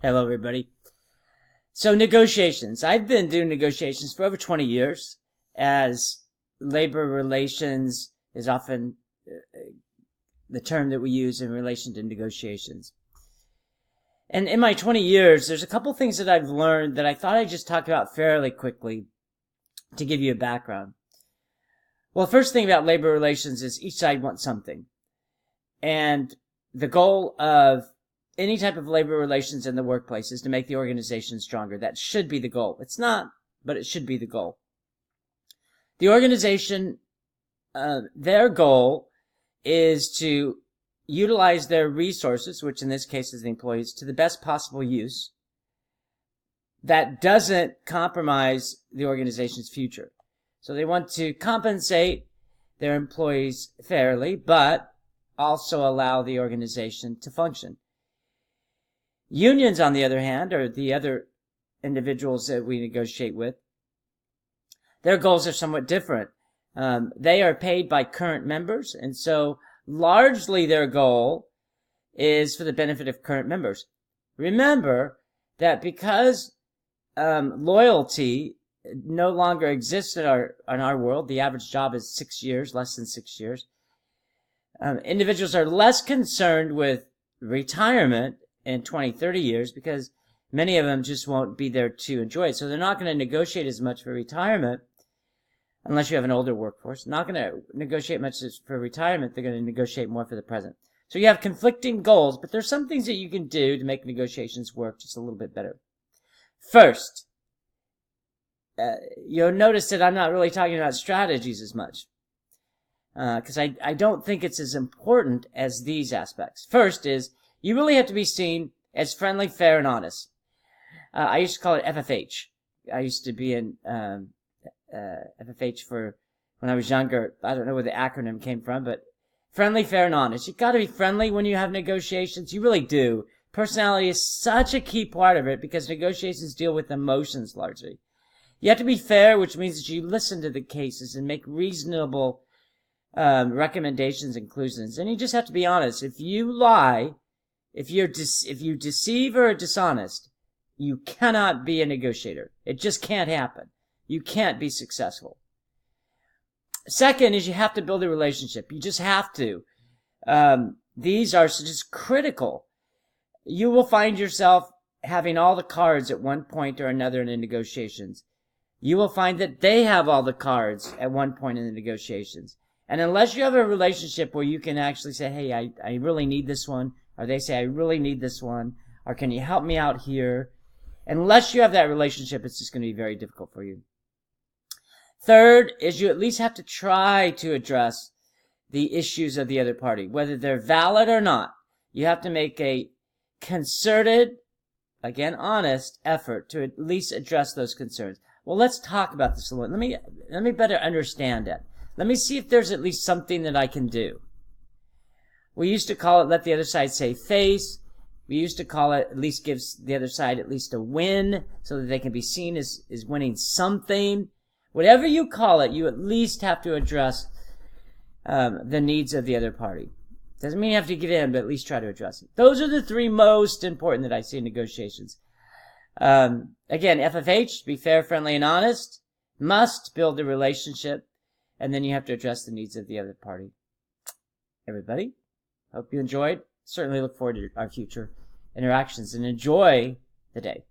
Hello, everybody. So negotiations. I've been doing negotiations for over 20 years, as labor relations is often the term that we use in relation to negotiations. And in my 20 years, there's a couple things that I've learned that I thought I'd just talk about fairly quickly to give you a background. Well, the first thing about labor relations is each side wants something. And the goal of any type of labor relations in the workplace is to make the organization stronger. That should be the goal. It's not, but it should be the goal. The organization, their goal is to utilize their resources, which in this case is the employees, to the best possible use that doesn't compromise the organization's future. So they want to compensate their employees fairly, but also allow the organization to function. Unions, on the other hand, or the other individuals that we negotiate with, their goals are somewhat different. They are paid by current members, and so largely their goal is for the benefit of current members. Remember that because loyalty no longer exists in our world, the average job is 6 years, less than 6 years. Individuals are less concerned with retirement in 20, 30 years because many of them just won't be there to enjoy it. So they're not going to negotiate as much for retirement unless you have an older workforce. Not going to negotiate much for retirement. They're going to negotiate more for the present. So you have conflicting goals, but there's some things that you can do to make negotiations work just a little bit better. First, you'll notice that I'm not really talking about strategies as much, because I don't think it's as important as these aspects. First is, you really have to be seen as friendly, fair, and honest. I used to call it FFH. I used to be in FFH for when I was younger. I don't know where the acronym came from, but friendly, fair, and honest. You've got to be friendly when you have negotiations. You really do. Personality is such a key part of it because negotiations deal with emotions largely. You have to be fair, which means that you listen to the cases and make reasonable recommendations and conclusions. And you just have to be honest. If you lie, if you deceive or are dishonest, you cannot be a negotiator. It just can't happen. You can't be successful. Second is you have to build a relationship. You just have to. These are just critical. You will find yourself having all the cards at one point or another in the negotiations. You will find that they have all the cards at one point in the negotiations. And unless you have a relationship where you can actually say, hey, I really need this one, or they say, I really need this one, or can you help me out here? Unless you have that relationship, it's just going to be very difficult for you. Third is you at least have to try to address the issues of the other party, whether they're valid or not. You have to make a concerted, again, honest effort to at least address those concerns. Well, let's talk about this a little. Let me better understand it. Let me see if there's at least something that I can do. We used to call it let the other side save face. We used to call it at least gives the other side at least a win so that they can be seen as winning something. Whatever you call it, you at least have to address the needs of the other party. Doesn't mean you have to give in, but at least try to address it. Those are the three most important that I see in negotiations. Again, FFH, be fair, friendly, and honest. Must build a relationship. And then you have to address the needs of the other party. Everybody, hope you enjoyed. Certainly look forward to our future interactions and enjoy the day.